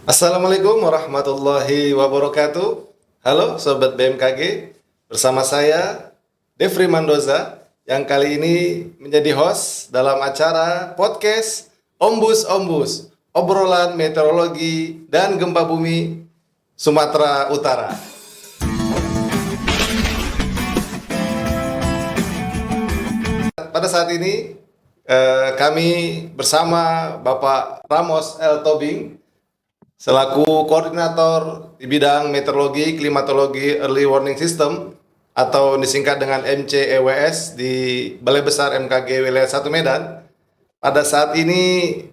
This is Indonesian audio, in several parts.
Assalamualaikum warahmatullahi wabarakatuh. Halo Sobat BMKG, bersama saya Devri Mandoza yang kali ini menjadi host dalam acara podcast Ombus, obrolan meteorologi dan gempa bumi Sumatera Utara. Pada saat ini kami bersama Bapak Ramos L. Tobing selaku koordinator di bidang meteorologi, klimatologi, early warning system atau disingkat dengan MCEWS di Balai Besar MKG Wilayah 1 Medan. Pada saat ini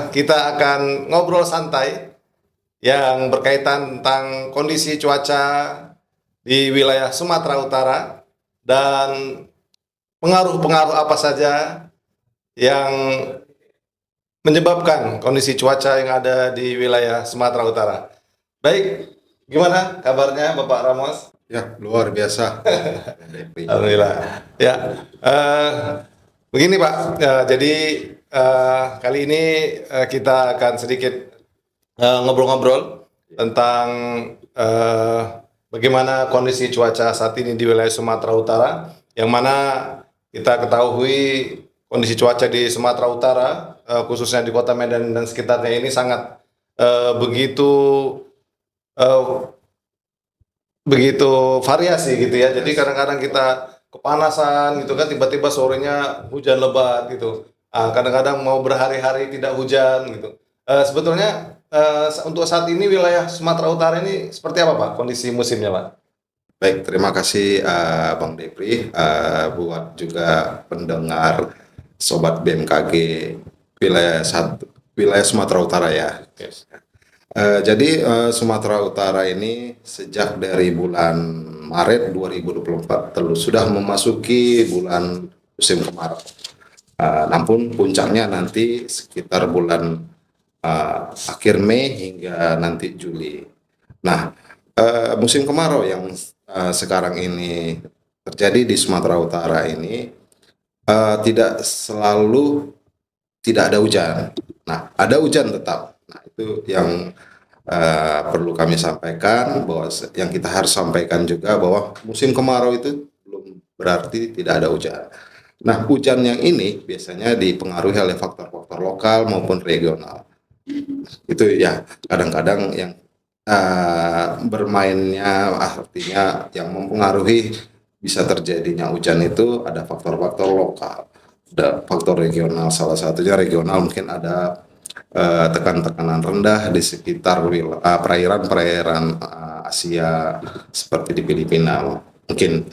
kita akan ngobrol santai yang berkaitan tentang kondisi cuaca di wilayah Sumatera Utara dan pengaruh-pengaruh apa saja yang menyebabkan kondisi cuaca yang ada di wilayah Sumatera Utara. Baik, gimana kabarnya Bapak Ramos? Ya, luar biasa. Alhamdulillah. Ya, begini Pak. Jadi kali ini kita akan sedikit ngobrol-ngobrol tentang bagaimana kondisi cuaca saat ini di wilayah Sumatera Utara, yang mana kita ketahui kondisi cuaca di Sumatera Utara, khususnya di Kota Medan dan sekitarnya ini sangat begitu variasi gitu ya. Jadi kadang-kadang kita kepanasan gitu kan, tiba-tiba sorenya hujan lebat gitu. Kadang-kadang mau berhari-hari tidak hujan gitu. Sebetulnya untuk saat ini wilayah Sumatera Utara ini seperti apa Pak kondisi musimnya Pak? Baik, terima kasih Bang Depri, buat juga pendengar Sobat BMKG wilayah Sumatera Utara ya. Yes. Jadi Sumatera Utara ini sejak dari bulan Maret 2024 sudah memasuki bulan musim kemarau. Namun puncaknya nanti sekitar bulan akhir Mei hingga nanti Juli. Nah, musim kemarau yang sekarang ini terjadi di Sumatera Utara ini tidak selalu tidak ada hujan. Nah, ada hujan tetap. Nah, itu yang perlu kami sampaikan, bahwa yang kita harus sampaikan juga bahwa musim kemarau itu belum berarti tidak ada hujan. Nah, hujan yang ini biasanya dipengaruhi oleh faktor-faktor lokal maupun regional. Itu ya kadang-kadang yang bermainnya, artinya yang mempengaruhi bisa terjadinya hujan itu ada faktor-faktor lokal, ada faktor regional. Salah satunya regional, mungkin ada tekan-tekanan rendah di sekitar perairan Asia seperti di Filipina, mungkin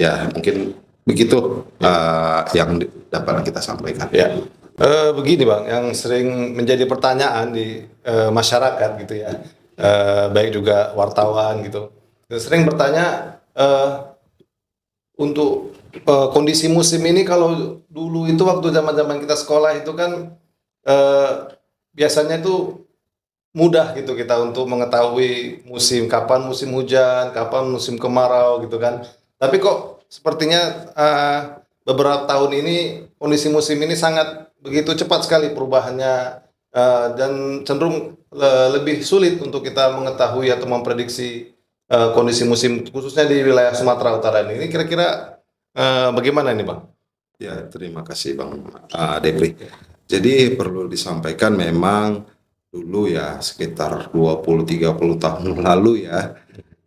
begitu yang dapat kita sampaikan. Ya, begini Bang, yang sering menjadi pertanyaan di masyarakat gitu ya, baik juga wartawan gitu, sering bertanya untuk kondisi musim ini. Kalau dulu itu waktu zaman-zaman kita sekolah itu kan biasanya itu mudah gitu kita untuk mengetahui kapan musim hujan, kapan musim kemarau gitu kan. Tapi kok sepertinya beberapa tahun ini kondisi musim ini sangat begitu cepat sekali perubahannya, dan cenderung lebih sulit untuk kita mengetahui atau memprediksi kondisi musim khususnya di wilayah Sumatera Utara ini. Ini kira-kira bagaimana ini Bang? Ya, terima kasih Bang Depri. Jadi perlu disampaikan, memang dulu ya sekitar 20-30 tahun lalu ya,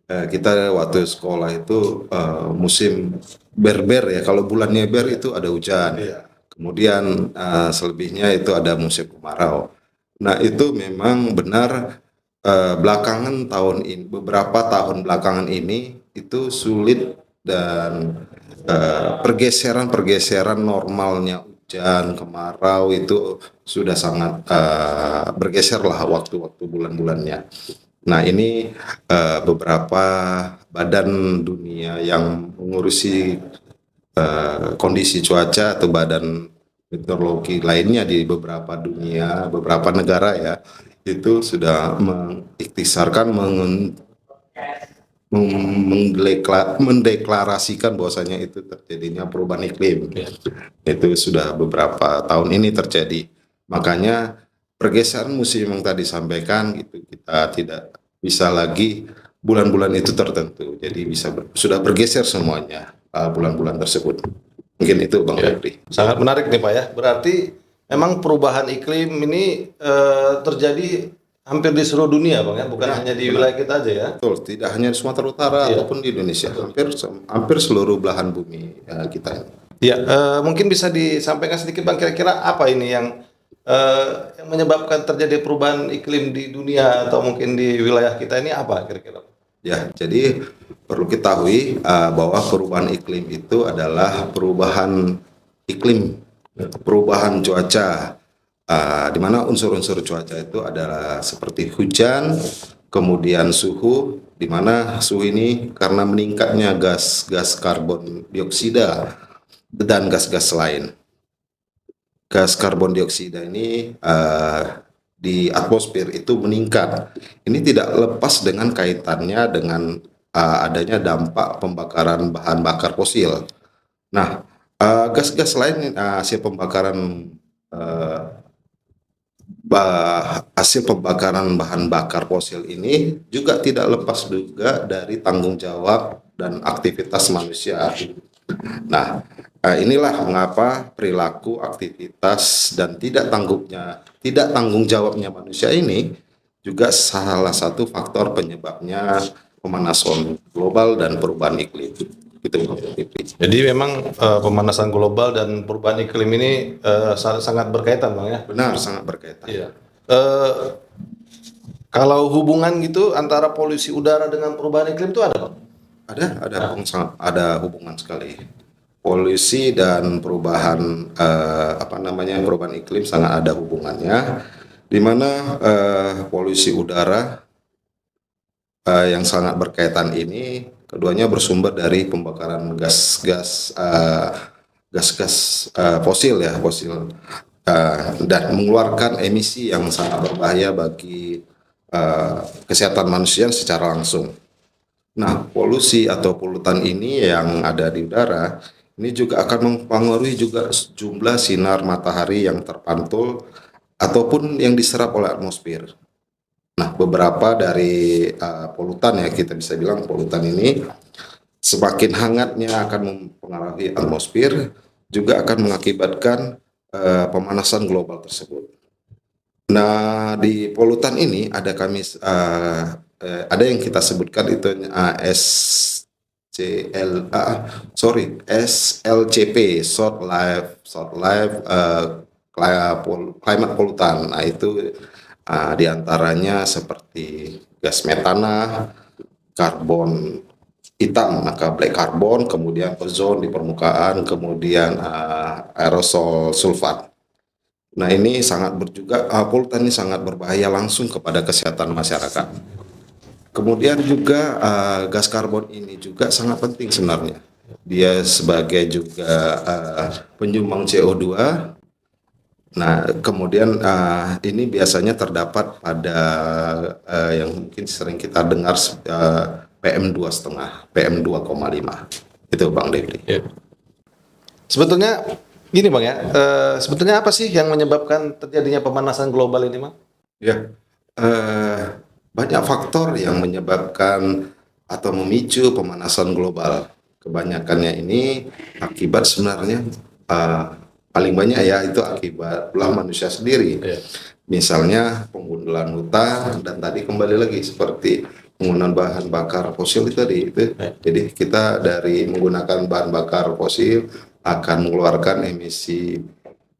kita waktu sekolah itu musim berber ya, kalau bulannya ber itu ada hujan. Iya. Kemudian selebihnya itu ada musim kemarau. Nah, itu memang benar, belakangan tahun ini, beberapa tahun belakangan ini itu sulit, dan pergeseran normalnya hujan kemarau itu sudah sangat bergeser lah waktu-waktu bulan-bulannya. Nah, ini beberapa badan dunia yang mengurusi kondisi cuaca atau badan meteorologi lainnya di beberapa negara ya, itu sudah mengiktisarkan, mendeklarasikan bahwasanya itu terjadinya perubahan iklim. Itu sudah beberapa tahun ini terjadi. Makanya pergeseran musim yang tadi sampaikan gitu, kita tidak bisa lagi bulan-bulan itu tertentu. Jadi sudah bergeser semuanya bulan-bulan tersebut. Mungkin itu Bang Ya. Febri. Sangat menarik nih Pak ya. Berarti memang perubahan iklim ini terjadi hampir di seluruh dunia Bang ya, bukan Ya, hanya di benar. wilayah kita aja ya. Betul, tidak hanya di Sumatera Utara Iya. ataupun di Indonesia, hampir seluruh belahan bumi kita ini. Ya, mungkin bisa disampaikan sedikit Bang, kira-kira apa ini yang menyebabkan terjadi perubahan iklim di dunia atau mungkin di wilayah kita ini apa kira-kira? Ya, jadi perlu ketahui bahwa perubahan iklim itu adalah perubahan iklim, perubahan cuaca, di mana unsur-unsur cuaca itu adalah seperti hujan, kemudian suhu, di mana suhu ini karena meningkatnya gas karbon dioksida dan gas-gas lain. Gas karbon dioksida ini di atmosfer itu meningkat. Ini tidak lepas dengan kaitannya dengan adanya dampak pembakaran bahan bakar fosil. Nah, gas-gas lain hasil pembakaran bahan bakar fosil ini juga tidak lepas juga dari tanggung jawab dan aktivitas manusia. Nah, inilah mengapa perilaku, aktivitas, dan tidak tanggung jawabnya manusia ini juga salah satu faktor penyebabnya pemanasan global dan perubahan iklim. Gitu. Jadi memang pemanasan global dan perubahan iklim ini sangat berkaitan Bang ya. Benar, sangat berkaitan. Iya. Kalau hubungan gitu antara polusi udara dengan perubahan iklim itu ada Bang? Ada hubungan sekali. Polusi dan perubahan perubahan iklim sangat ada hubungannya, di mana polusi udara yang sangat berkaitan ini keduanya bersumber dari pembakaran gas-gas fosil dan mengeluarkan emisi yang sangat berbahaya bagi kesehatan manusia secara langsung. Nah, polusi atau polutan ini yang ada di udara ini juga akan mempengaruhi juga jumlah sinar matahari yang terpantul ataupun yang diserap oleh atmosfer. Nah, beberapa dari polutan ya, kita bisa bilang polutan ini semakin hangatnya akan mempengaruhi atmosfer, juga akan mengakibatkan pemanasan global tersebut. Nah, di polutan ini ada yang kita sebutkan itu SLCP, short life climate pollutant. Nah, itu diantaranya seperti gas metana, karbon hitam, maka black carbon, kemudian ozon di permukaan, kemudian aerosol sulfat. Nah, ini polutan ini sangat berbahaya langsung kepada kesehatan masyarakat. Kemudian juga gas karbon ini juga sangat penting sebenarnya. Dia sebagai juga penyumbang CO2. Nah, kemudian ini biasanya terdapat pada yang mungkin sering kita dengar PM2,5, PM2,5. Itu Bang Devi. Ya. Sebetulnya gini Bang ya, sebetulnya apa sih yang menyebabkan terjadinya pemanasan global ini Bang? Ya, banyak faktor yang menyebabkan atau memicu pemanasan global. Kebanyakannya ini akibat sebenarnya paling banyak ya itu akibat ulah manusia sendiri. Ya. Misalnya penggunaan hutan dan tadi kembali lagi seperti penggunaan bahan bakar fosil itu tadi. Jadi kita dari menggunakan bahan bakar fosil akan mengeluarkan emisi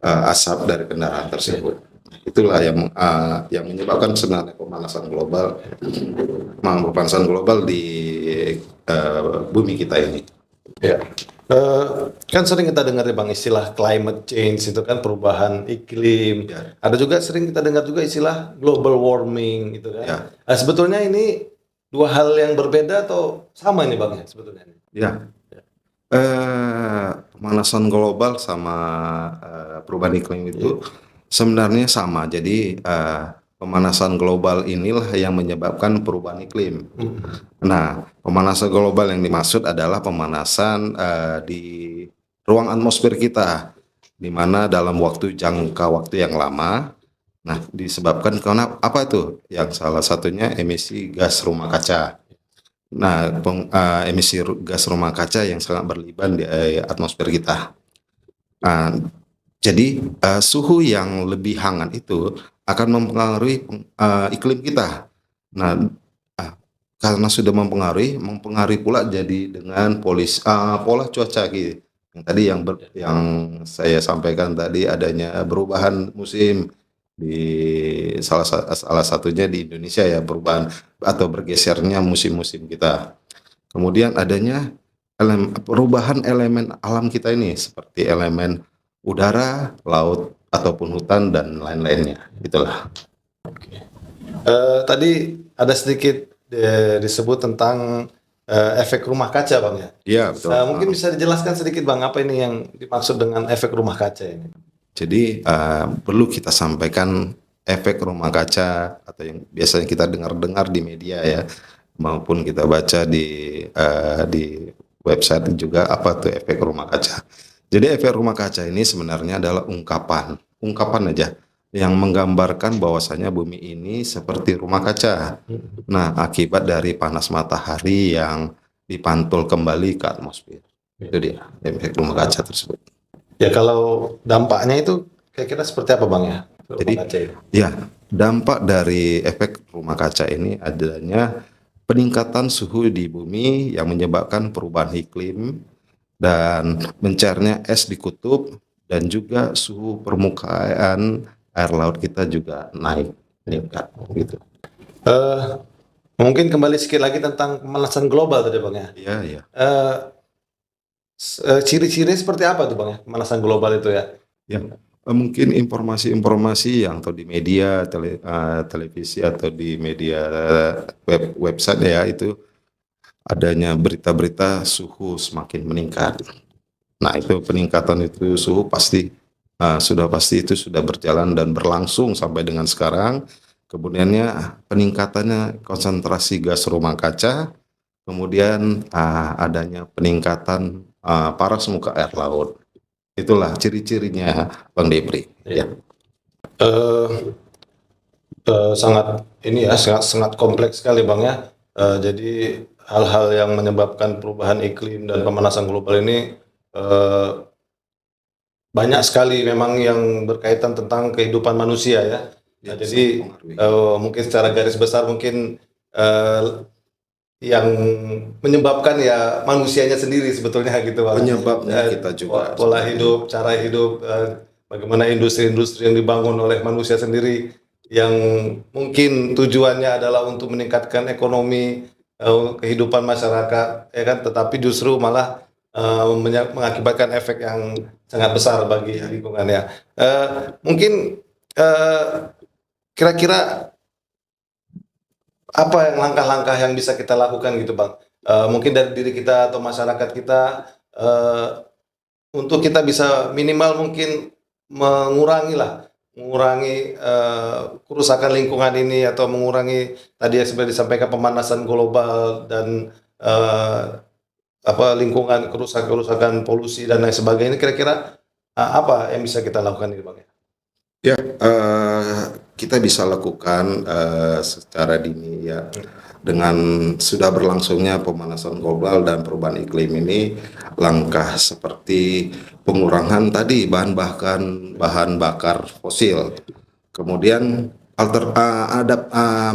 asap dari kendaraan tersebut. Itulah yang menyebabkan sebenarnya pemanasan global di bumi kita ini. Ya. Kan sering kita dengar ya Bang istilah climate change itu kan perubahan iklim. Ya. Ada juga sering kita dengar juga istilah global warming gitu kan. Ya. Nah, sebetulnya ini dua hal yang berbeda atau sama ini Bang ya sebetulnya? Ya. Pemanasan global sama perubahan iklim itu sebenarnya sama. Jadi pemanasan global inilah yang menyebabkan perubahan iklim. Nah, pemanasan global yang dimaksud adalah pemanasan di ruang atmosfer kita, di mana dalam jangka waktu yang lama Nah, disebabkan karena apa tuh? Yang salah satunya emisi gas rumah kaca. Nah, emisi gas rumah kaca yang sangat berliban di atmosfer kita. Nah, jadi suhu yang lebih hangat itu akan mempengaruhi iklim kita. Nah, ah, karena sudah mempengaruhi pula jadi dengan pola cuaca gitu. Yang tadi yang saya sampaikan tadi adanya perubahan musim di salah satunya di Indonesia ya, perubahan atau bergesernya musim-musim kita. Kemudian adanya perubahan elemen alam kita ini seperti elemen udara, laut ataupun hutan dan lain-lainnya. Itulah. Tadi ada sedikit disebut tentang efek rumah kaca, Bang ya. Iya, betul. Mungkin bisa dijelaskan sedikit, Bang, apa ini yang dimaksud dengan efek rumah kaca ini? Jadi perlu kita sampaikan efek rumah kaca atau yang biasanya kita dengar-dengar di media ya, maupun kita baca di website juga apa tuh efek rumah kaca. Jadi efek rumah kaca ini sebenarnya adalah ungkapan aja yang menggambarkan bahwasanya bumi ini seperti rumah kaca. Nah, akibat dari panas matahari yang dipantul kembali ke atmosfer. Itu dia efek rumah kaca tersebut. Ya, kalau dampaknya itu kira-kira seperti apa, Bang ya? Rumah Jadi, kaca ini. ya, dampak dari efek rumah kaca ini adanya peningkatan suhu di bumi yang menyebabkan perubahan iklim dan mencairnya es di kutub dan juga suhu permukaan air laut kita juga meningkat gitu. Eh, Mungkin kembali sedikit lagi tentang pemanasan global tadi, Bang ya. Iya, iya. Eh, Ciri-ciri seperti apa tuh, Bang ya, pemanasan global itu ya? Ya, mungkin informasi-informasi yang atau di media, televisi atau di media website ya itu adanya berita-berita suhu semakin meningkat. Nah, itu peningkatan itu suhu pasti sudah pasti itu sudah berjalan dan berlangsung sampai dengan sekarang. Kemudiannya peningkatannya konsentrasi gas rumah kaca, kemudian adanya peningkatan paras muka air laut. Itulah ciri-cirinya Bang Depri. Ya. Eh, Sangat ini ya, sangat kompleks sekali, Bang ya. Jadi hal-hal yang menyebabkan perubahan iklim dan pemanasan global ini eh, banyak sekali memang yang berkaitan tentang kehidupan manusia ya. Ya, Jadi sangat mempengaruhi. mungkin secara garis besar mungkin eh, yang menyebabkan ya manusianya sendiri sebetulnya gitu, Bang. Penyebabnya kita juga Pola sebenarnya. hidup, cara hidup, bagaimana industri-industri yang dibangun oleh manusia sendiri yang mungkin tujuannya adalah untuk meningkatkan ekonomi, kehidupan masyarakat, ya kan, tetapi justru malah mengakibatkan efek yang sangat besar bagi lingkungan ya. Mungkin eh, kira-kira apa yang langkah-langkah yang bisa kita lakukan gitu, Bang? Mungkin dari diri kita atau masyarakat kita eh, untuk kita bisa minimal mungkin mengurangi kerusakan lingkungan ini atau mengurangi tadi yang seperti disampaikan pemanasan global dan eh, apa lingkungan kerusakan polusi dan lain sebagainya. Kira-kira apa yang bisa kita lakukan ini, Bang? Ya, kita bisa lakukan secara dini ya dengan sudah berlangsungnya pemanasan global dan perubahan iklim ini langkah seperti pengurangan tadi bahan bakar fosil. Kemudian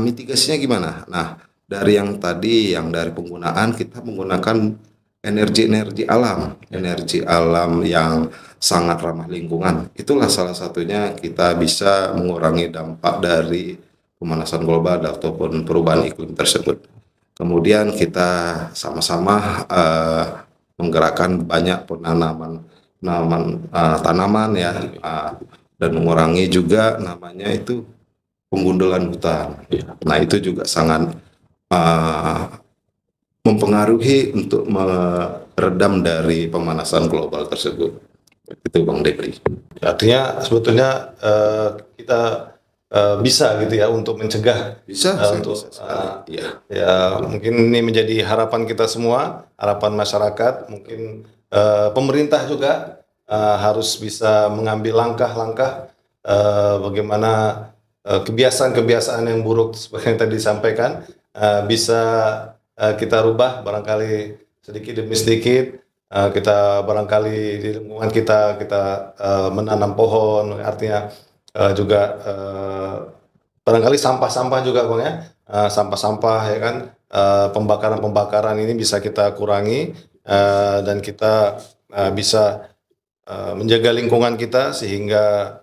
mitigasinya gimana? Nah, dari yang tadi yang dari penggunaan kita menggunakan energi alam yang sangat ramah lingkungan. Itulah salah satunya kita bisa mengurangi dampak dari pemanasan global ataupun perubahan iklim tersebut. Kemudian kita sama-sama menggerakkan banyak tanaman ya dan mengurangi juga namanya itu penggundulan hutan. Nah, itu juga sangat mempengaruhi untuk meredam dari pemanasan global tersebut. Itu Bang Depri. Artinya sebetulnya kita bisa gitu ya untuk mencegah Bisa, untuk bisa sekali. Iya. ya mungkin ini menjadi harapan kita semua, harapan masyarakat, mungkin pemerintah juga harus bisa mengambil langkah-langkah bagaimana kebiasaan-kebiasaan yang buruk seperti yang tadi disampaikan bisa kita rubah barangkali sedikit demi sedikit. Kita barangkali di lingkungan kita menanam pohon, artinya juga barangkali sampah-sampah juga Bang ya. Sampah-sampah ya kan, pembakaran-pembakaran ini bisa kita kurangi, dan kita bisa menjaga lingkungan kita sehingga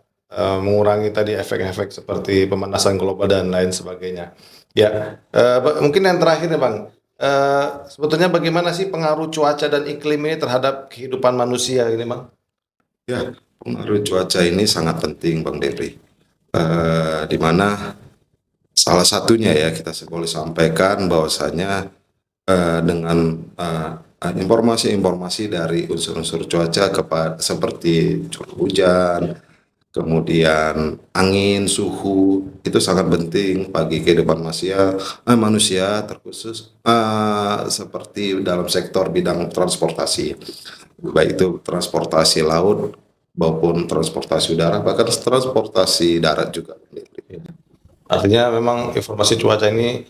mengurangi tadi efek-efek seperti pemanasan global dan lain sebagainya. Ya, mungkin yang terakhir nih Bang, sebetulnya bagaimana sih pengaruh cuaca dan iklim ini terhadap kehidupan manusia ini Bang? Ya, pengaruh cuaca ini sangat penting, Bang Depri. Di mana salah satunya ya kita boleh sampaikan bahwasanya dengan informasi-informasi dari unsur-unsur cuaca seperti curah hujan, kemudian angin, suhu itu sangat penting bagi kehidupan manusia terkhusus seperti dalam sektor bidang transportasi, baik itu transportasi laut maupun transportasi udara, bahkan transportasi darat juga. Artinya memang informasi cuaca ini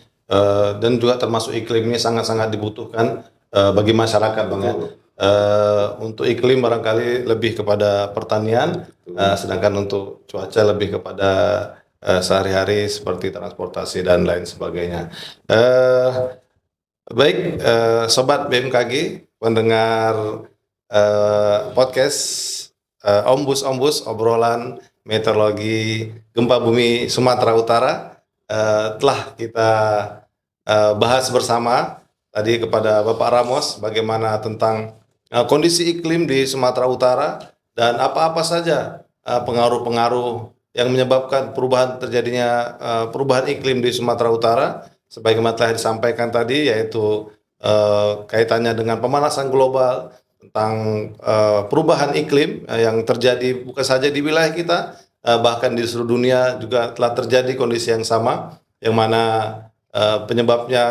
dan juga termasuk iklim ini sangat-sangat dibutuhkan bagi masyarakat Bang ya. Untuk iklim barangkali lebih kepada pertanian, sedangkan untuk cuaca lebih kepada sehari-hari seperti transportasi dan lain sebagainya. Baik, Sobat BMKG, pendengar podcast Ombus obrolan meteorologi gempa bumi Sumatera Utara, telah kita bahas bersama tadi kepada Bapak Ramos bagaimana tentang kondisi iklim di Sumatera Utara dan apa-apa saja pengaruh-pengaruh yang menyebabkan terjadinya perubahan iklim di Sumatera Utara, sebagaimana telah disampaikan tadi, yaitu kaitannya dengan pemanasan global, tentang perubahan iklim yang terjadi bukan saja di wilayah kita, bahkan di seluruh dunia juga telah terjadi kondisi yang sama, yang mana penyebabnya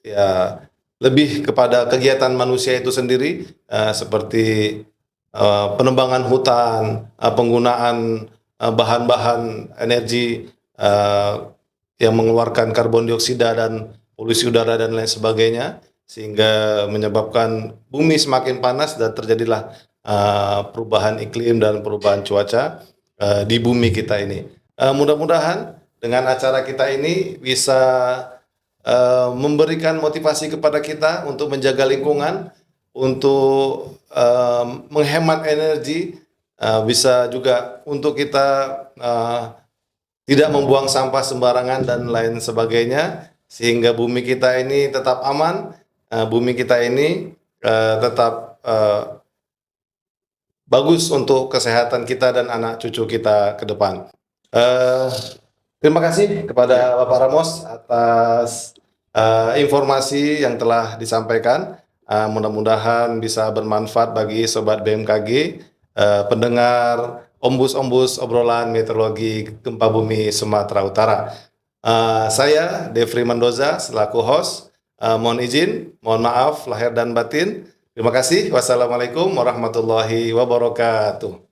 ya lebih kepada kegiatan manusia itu sendiri, seperti penebangan hutan, penggunaan bahan-bahan energi yang mengeluarkan karbon dioksida dan polusi udara dan lain sebagainya, sehingga menyebabkan bumi semakin panas dan terjadilah perubahan iklim dan perubahan cuaca di bumi kita ini. Mudah-mudahan dengan acara kita ini bisa memberikan motivasi kepada kita untuk menjaga lingkungan, untuk menghemat energi, bisa juga untuk kita tidak membuang sampah sembarangan dan lain sebagainya, sehingga bumi kita ini tetap aman, bumi kita ini tetap bagus untuk kesehatan kita dan anak cucu kita ke depan. Terima kasih kepada Bapak Ramos atas informasi yang telah disampaikan. Mudah-mudahan bisa bermanfaat bagi Sobat BMKG, pendengar Ombus obrolan meteorologi gempa bumi Sumatera Utara. Saya Devri Mendoza selaku host. Mohon izin, mohon maaf lahir dan batin. Terima kasih. Wassalamualaikum warahmatullahi wabarakatuh.